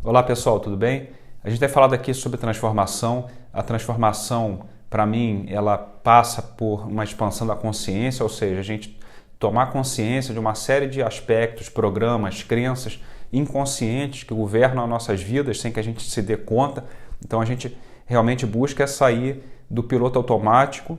Olá pessoal, tudo bem? A gente vai falar aqui sobre transformação. A transformação, para mim, ela passa por uma expansão da consciência, ou seja, a gente tomar consciência de uma série de aspectos, programas, crenças inconscientes que governam as nossas vidas sem que a gente se dê conta. Então a gente realmente busca sair do piloto automático,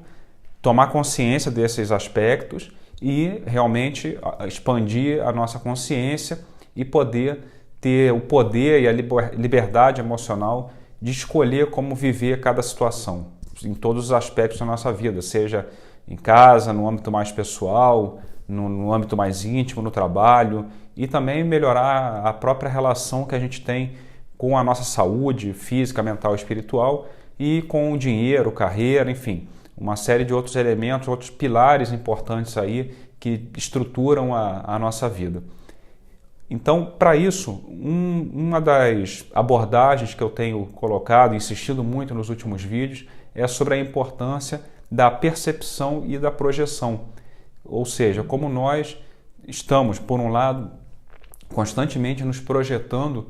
tomar consciência desses aspectos e realmente expandir a nossa consciência e poder ter o poder e a liberdade emocional de escolher como viver cada situação, em todos os aspectos da nossa vida, seja em casa, no âmbito mais pessoal, no âmbito mais íntimo, no trabalho, e também melhorar a própria relação que a gente tem com a nossa saúde física, mental e espiritual e com o dinheiro, carreira, enfim, uma série de outros elementos, outros pilares importantes aí que estruturam a nossa vida. Então, para isso, uma das abordagens que eu tenho colocado, insistido muito nos últimos vídeos, é sobre a importância da percepção e da projeção. Ou seja, como nós estamos, por um lado, constantemente nos projetando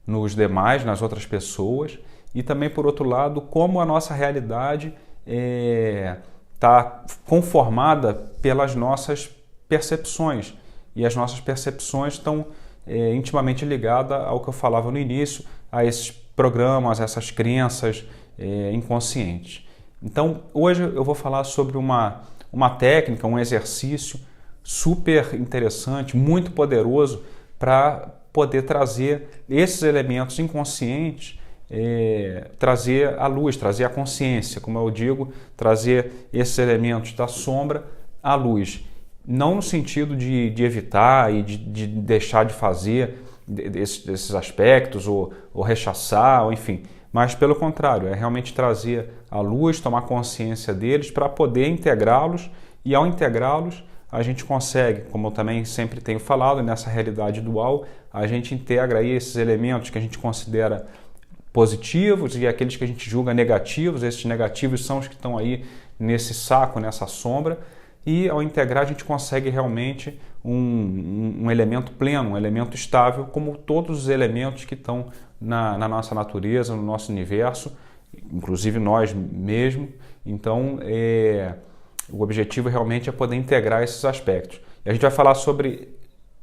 nos demais, nas outras pessoas, e também, por outro lado, como a nossa realidade está conformada pelas nossas percepções. E as nossas percepções estão intimamente ligada ao que eu falava no início, a esses programas, essas crenças inconscientes. Então, hoje eu vou falar sobre uma técnica, um exercício super interessante, muito poderoso para poder trazer esses elementos inconscientes, trazer à luz, trazer à consciência, como eu digo, trazer esses elementos da sombra à luz. Não no sentido de evitar e de deixar de fazer esses aspectos ou rechaçar, ou enfim, mas pelo contrário, é realmente trazer à luz, tomar consciência deles para poder integrá-los, e ao integrá-los a gente consegue, como eu também sempre tenho falado, nessa realidade dual, a gente integra aí esses elementos que a gente considera positivos e aqueles que a gente julga negativos. Esses negativos são os que estão aí nesse saco, nessa sombra. E ao integrar a gente consegue realmente um elemento pleno, um elemento estável, como todos os elementos que estão na nossa natureza, no nosso universo, inclusive nós mesmos. Então, o objetivo realmente é poder integrar esses aspectos. E a gente vai falar sobre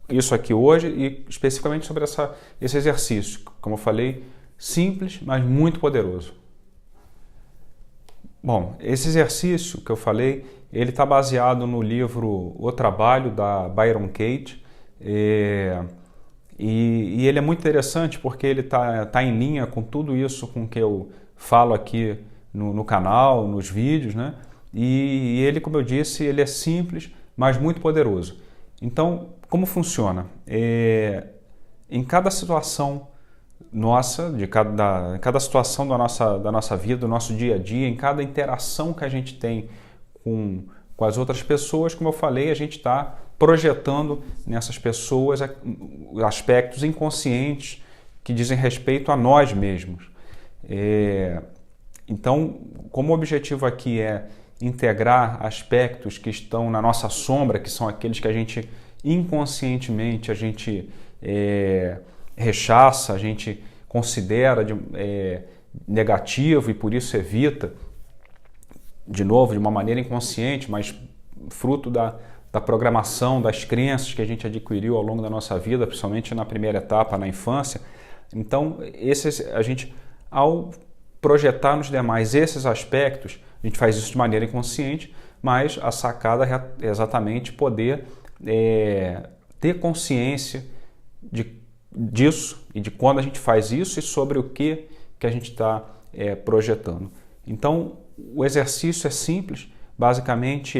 isso aqui hoje e especificamente sobre esse exercício, como eu falei, simples, mas muito poderoso. Bom, esse exercício que eu falei, ele está baseado no livro O Trabalho, da Byron Katie, e ele é muito interessante porque ele tá em linha com tudo isso com que eu falo aqui no canal, nos vídeos, né? E ele, como eu disse, ele é simples, mas muito poderoso. Então, como funciona? Em cada situação nossa, em cada situação da nossa vida, do nosso dia a dia, em cada interação que a gente tem com as outras pessoas, como eu falei, a gente está projetando nessas pessoas aspectos inconscientes que dizem respeito a nós mesmos. Então, como o objetivo aqui é integrar aspectos que estão na nossa sombra, que são aqueles que a gente inconscientemente a gente rechaça, a gente considera negativo e por isso evita, de novo, de uma maneira inconsciente, mas fruto da programação, das crenças que a gente adquiriu ao longo da nossa vida, principalmente na primeira etapa, na infância. Então, a gente, ao projetar nos demais esses aspectos, a gente faz isso de maneira inconsciente, mas a sacada é exatamente poder ter consciência disso e de quando a gente faz isso e sobre o que a gente está projetando. Então, o exercício é simples, basicamente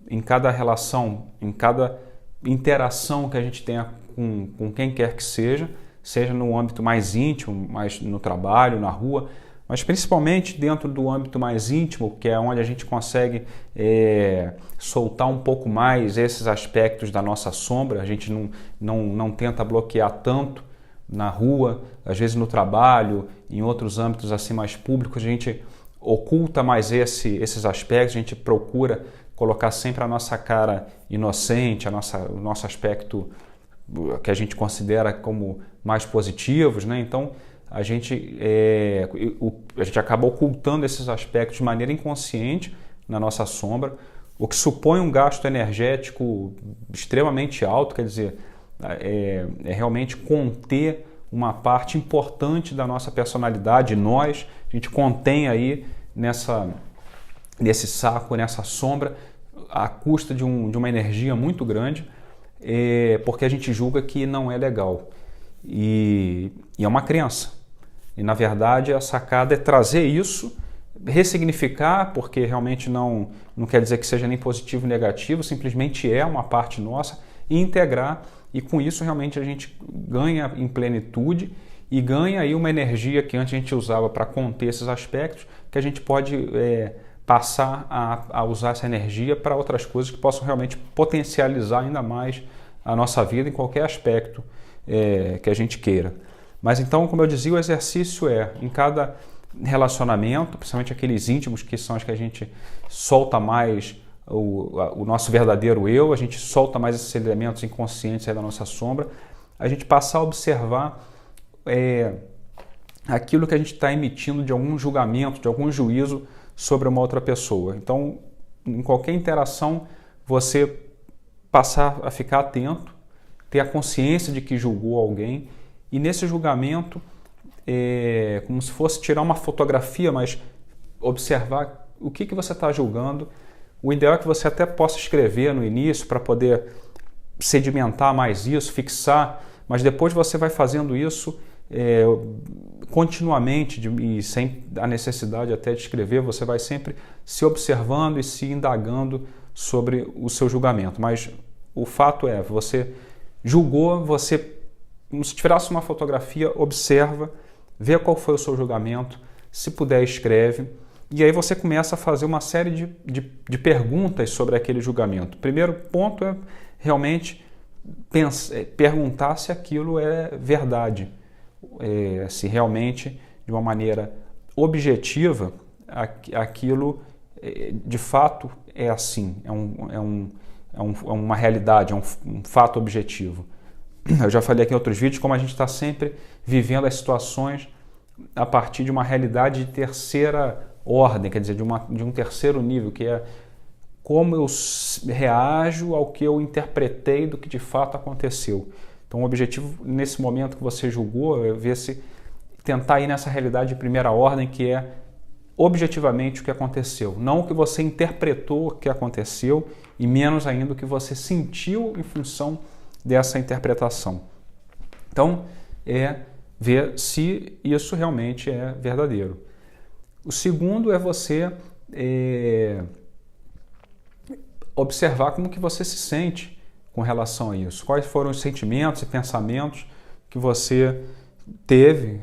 em cada relação, em cada interação que a gente tenha com quem quer que seja no âmbito mais íntimo, mais no trabalho, na rua, mas principalmente dentro do âmbito mais íntimo, que é onde a gente consegue soltar um pouco mais esses aspectos da nossa sombra. A gente não tenta bloquear tanto na rua, às vezes no trabalho, em outros âmbitos assim mais públicos, a gente oculta mais esses aspectos, a gente procura colocar sempre a nossa cara inocente, o nosso aspecto que a gente considera como mais positivos, né? Então a gente acaba ocultando esses aspectos de maneira inconsciente na nossa sombra, o que supõe um gasto energético extremamente alto, quer dizer, é realmente conter uma parte importante da nossa personalidade. Nós, a gente contém aí nesse saco, nessa sombra, à custa de uma energia muito grande, porque a gente julga que não é legal. E é uma crença. E, na verdade, a sacada é trazer isso, ressignificar, porque realmente não quer dizer que seja nem positivo nem negativo, simplesmente é uma parte nossa, e integrar, e com isso realmente a gente ganha em plenitude e ganha aí uma energia que antes a gente usava para conter esses aspectos, que a gente pode passar a usar essa energia para outras coisas que possam realmente potencializar ainda mais a nossa vida em qualquer aspecto que a gente queira. Mas então, como eu dizia, o exercício em cada relacionamento, principalmente aqueles íntimos que são os que a gente solta mais o nosso verdadeiro eu, a gente solta mais esses elementos inconscientes aí da nossa sombra, a gente passar a observar aquilo que a gente está emitindo de algum julgamento, de algum juízo sobre uma outra pessoa. Então, em qualquer interação, você passar a ficar atento, ter a consciência de que julgou alguém, e nesse julgamento, como se fosse tirar uma fotografia, mas observar o que você está julgando. O ideal é que você até possa escrever no início para poder sedimentar mais isso, fixar, mas depois você vai fazendo isso continuamente e sem a necessidade até de escrever, você vai sempre se observando e se indagando sobre o seu julgamento. Mas o fato você julgou, você, como se tirasse uma fotografia, observa, vê qual foi o seu julgamento, se puder escreve, e aí você começa a fazer uma série de perguntas sobre aquele julgamento. O primeiro ponto é realmente perguntar se aquilo é verdade, se realmente, de uma maneira objetiva, aquilo de fato é assim, é uma realidade, é um fato objetivo. Eu já falei aqui em outros vídeos como a gente está sempre vivendo as situações a partir de uma realidade de terceira ordem, quer dizer, de um terceiro nível, que é como eu reajo ao que eu interpretei do que de fato aconteceu. Então, o objetivo nesse momento que você julgou é tentar ir nessa realidade de primeira ordem, que é objetivamente o que aconteceu, não o que você interpretou que aconteceu e menos ainda o que você sentiu em função dessa interpretação. Então, ver se isso realmente é verdadeiro. O segundo é você observar como que você se sente com relação a isso. Quais foram os sentimentos e pensamentos que você teve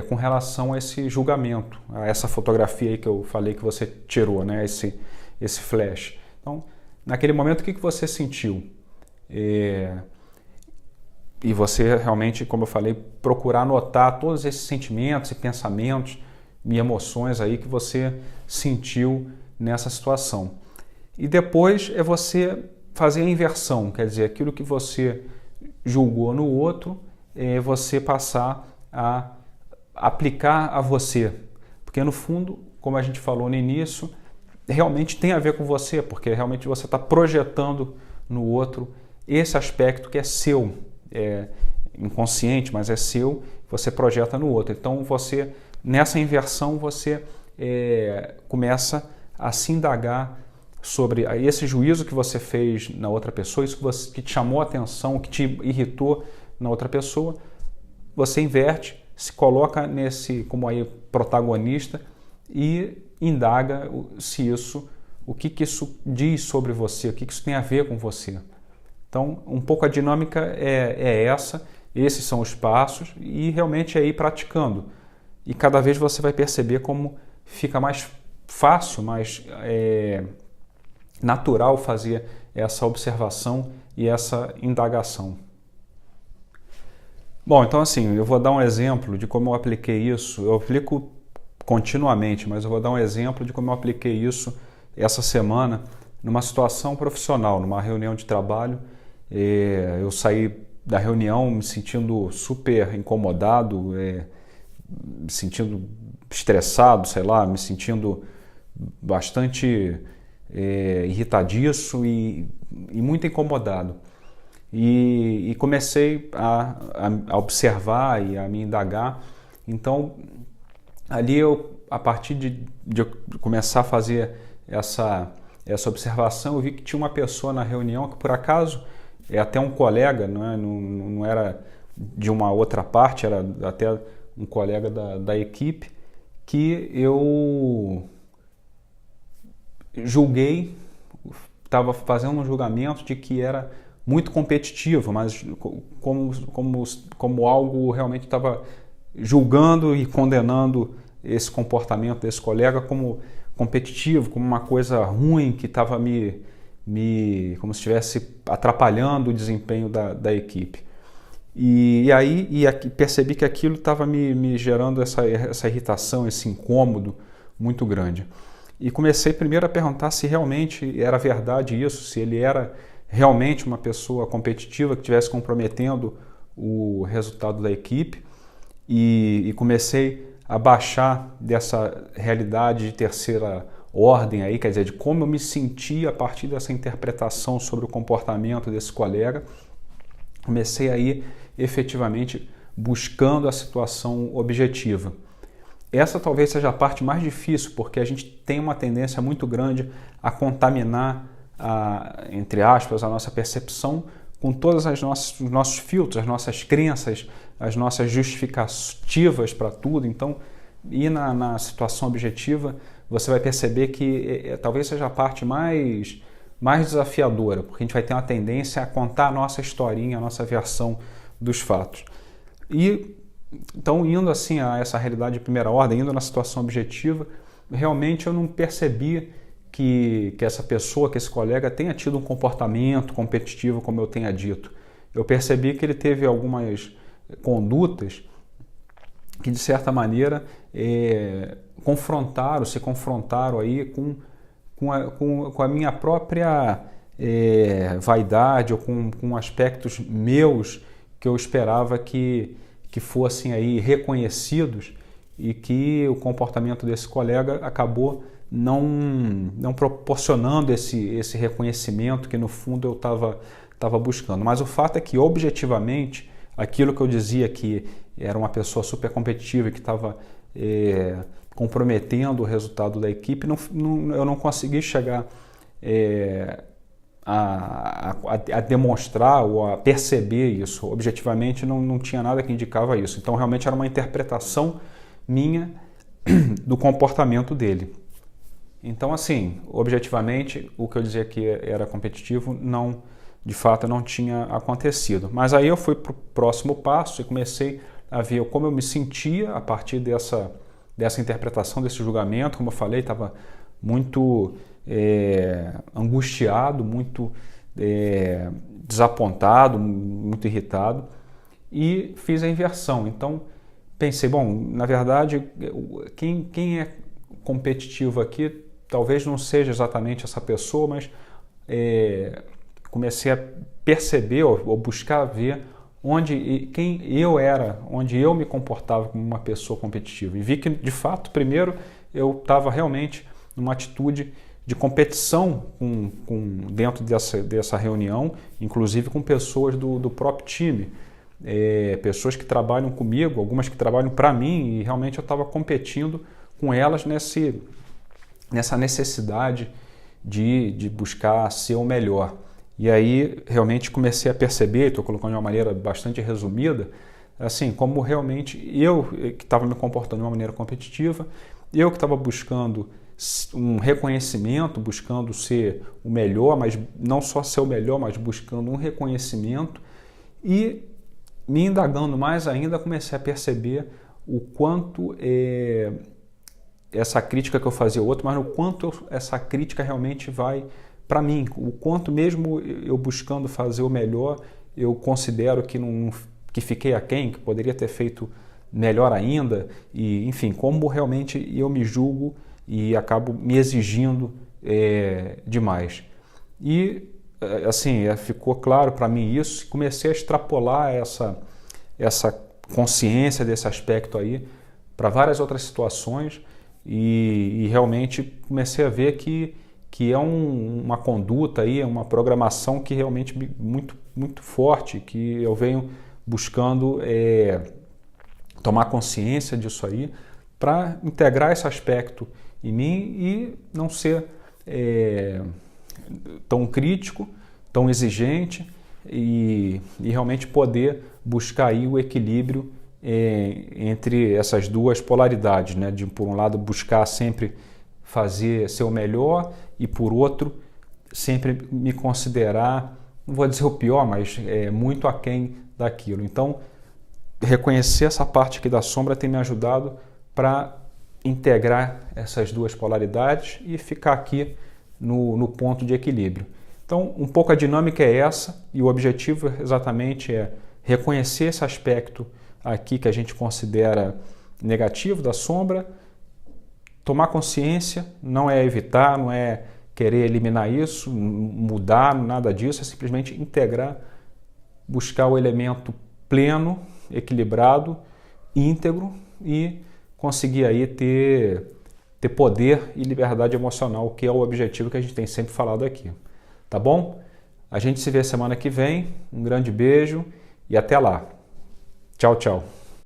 com relação a esse julgamento, a essa fotografia aí que eu falei que você tirou, né? Esse flash. Então, naquele momento, o que você sentiu? E você realmente, como eu falei, procurar anotar todos esses sentimentos e pensamentos e emoções aí que você sentiu nessa situação. E depois é você fazer a inversão, quer dizer, aquilo que você julgou no outro, você passar a aplicar a você. Porque no fundo, como a gente falou no início, realmente tem a ver com você, porque realmente você está projetando no outro esse aspecto que é seu, inconsciente, mas é seu, você projeta no outro. Então, nessa inversão, você começa a se indagar sobre esse juízo que você fez na outra pessoa, isso que te chamou a atenção, que te irritou na outra pessoa, você inverte, se coloca como aí protagonista e indaga o que isso diz sobre você, o que isso tem a ver com você. Então, um pouco a dinâmica é essa, esses são os passos e realmente é ir praticando. E cada vez você vai perceber como fica mais fácil, mais natural fazer essa observação e essa indagação. Bom, então assim, eu vou dar um exemplo de como eu apliquei isso. Eu aplico continuamente, mas eu vou dar um exemplo de como eu apliquei isso essa semana numa situação profissional, numa reunião de trabalho. Eu saí da reunião me sentindo super incomodado, me sentindo estressado, sei lá, me sentindo bastante irritadiço e muito incomodado. E comecei a observar e a me indagar. Então, ali a partir de eu começar a fazer essa observação, eu vi que tinha uma pessoa na reunião que, por acaso, é até um colega, não era de uma outra parte, era até um colega da equipe, que eu julguei, estava fazendo um julgamento de que era muito competitivo, mas como algo realmente estava julgando e condenando esse comportamento desse colega como competitivo, como uma coisa ruim que estava como se estivesse atrapalhando o desempenho da equipe. E aí percebi que aquilo estava me gerando essa irritação, esse incômodo muito grande. E comecei primeiro a perguntar se realmente era verdade isso, se ele era realmente uma pessoa competitiva que estivesse comprometendo o resultado da equipe. E comecei a baixar dessa realidade de terceira ordem aí, quer dizer, de como eu me sentia a partir dessa interpretação sobre o comportamento desse colega. Comecei aí efetivamente buscando a situação objetiva. Essa talvez seja a parte mais difícil, porque a gente tem uma tendência muito grande a contaminar, entre aspas, a nossa percepção com todos os nossos filtros, as nossas crenças, as nossas justificativas para tudo. Então, ir na situação objetiva, você vai perceber que talvez seja a parte mais desafiadora, porque a gente vai ter uma tendência a contar a nossa historinha, a nossa versão dos fatos. E então, indo assim a essa realidade de primeira ordem, indo na situação objetiva, realmente eu não percebi que essa pessoa, que esse colega tenha tido um comportamento competitivo, como eu tenha dito. Eu percebi que ele teve algumas condutas que, de certa maneira, se confrontaram aí com a minha própria vaidade, ou com aspectos meus que eu esperava que fossem aí reconhecidos, e que o comportamento desse colega acabou não proporcionando esse reconhecimento que no fundo eu estava buscando. Mas o fato é que, objetivamente, aquilo que eu dizia que era uma pessoa super competitiva e que estava comprometendo o resultado da equipe, eu não consegui chegar a demonstrar ou a perceber isso. Objetivamente não tinha nada que indicava isso. Então realmente era uma interpretação minha do comportamento dele. Então, assim, objetivamente, o que eu dizia que era competitivo, de fato, não tinha acontecido. Mas aí eu fui para o próximo passo e comecei a ver como eu me sentia a partir dessa interpretação, desse julgamento. Como eu falei, estava muito angustiado, muito desapontado, muito irritado, e fiz a inversão. Então, pensei, bom, na verdade, quem é competitivo aqui talvez não seja exatamente essa pessoa, mas comecei a perceber ou buscar ver quem eu era, onde eu me comportava como uma pessoa competitiva. E vi que, de fato, primeiro, eu estava realmente numa atitude de competição dentro dessa reunião, inclusive com pessoas do próprio time, pessoas que trabalham comigo, algumas que trabalham para mim, e realmente eu estava competindo com elas nessa necessidade de buscar ser o melhor. E aí realmente comecei a perceber, estou colocando de uma maneira bastante resumida, assim, como realmente eu que estava me comportando de uma maneira competitiva, eu que estava buscando um reconhecimento, buscando ser o melhor, mas não só ser o melhor, mas buscando um reconhecimento, e me indagando mais ainda, comecei a perceber o quanto essa crítica que eu fazia ao outro, mas o quanto essa crítica realmente vai para mim, o quanto mesmo eu buscando fazer o melhor, eu considero que fiquei aquém, que poderia ter feito melhor ainda, e enfim, como realmente eu me julgo e acabo me exigindo demais. E assim, ficou claro para mim isso, comecei a extrapolar essa consciência desse aspecto aí para várias outras situações e realmente comecei a ver que é uma conduta aí, uma programação que realmente muito, muito forte, que eu venho buscando tomar consciência disso aí para integrar esse aspecto em mim e não ser tão crítico, tão exigente e realmente poder buscar aí o equilíbrio entre essas duas polaridades, né? De por um lado buscar sempre fazer ser o melhor e por outro sempre me considerar, não vou dizer o pior, mas muito aquém daquilo. Então reconhecer essa parte aqui da sombra tem me ajudado para integrar essas duas polaridades e ficar aqui no ponto de equilíbrio. Então, um pouco a dinâmica é essa e o objetivo exatamente é reconhecer esse aspecto aqui que a gente considera negativo da sombra, tomar consciência, não é evitar, não é querer eliminar isso, mudar, nada disso, é simplesmente integrar, buscar o elemento pleno, equilibrado, íntegro e conseguir aí ter poder e liberdade emocional, que é o objetivo que a gente tem sempre falado aqui. Tá bom? A gente se vê semana que vem. Um grande beijo e até lá. Tchau, tchau.